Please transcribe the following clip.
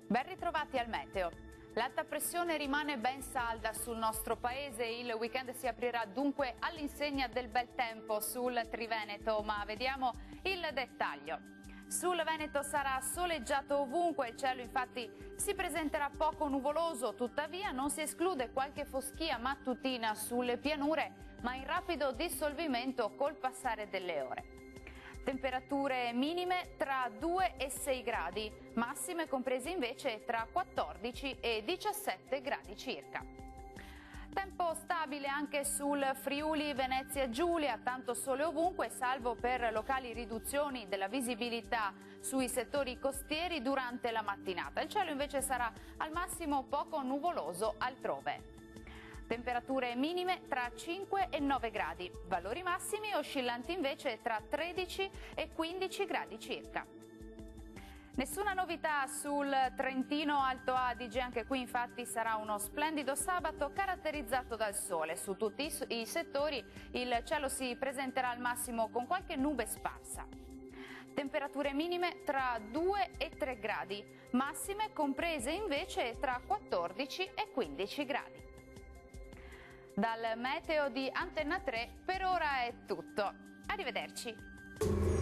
Ben ritrovati al meteo. L'alta pressione rimane ben salda sul nostro paese, il weekend si aprirà dunque all'insegna del bel tempo sul Triveneto, ma vediamo il dettaglio. Sul Veneto sarà soleggiato ovunque, il cielo infatti si presenterà poco nuvoloso, tuttavia non si esclude qualche foschia mattutina sulle pianure, ma in rapido dissolvimento col passare delle ore. Temperature minime tra 2 e 6 gradi, massime comprese invece tra 14 e 17 gradi circa. Tempo stabile anche sul Friuli Venezia Giulia, tanto sole ovunque salvo per locali riduzioni della visibilità sui settori costieri durante la mattinata. Il cielo invece sarà al massimo poco nuvoloso altrove. Temperature minime tra 5 e 9 gradi, valori massimi oscillanti invece tra 13 e 15 gradi circa. Nessuna novità sul Trentino Alto Adige, anche qui infatti sarà uno splendido sabato caratterizzato dal sole. Su tutti i settori il cielo si presenterà al massimo con qualche nube sparsa. Temperature minime tra 2 e 3 gradi, massime comprese invece tra 14 e 15 gradi. Dal meteo di Antenna 3 per ora è tutto. Arrivederci.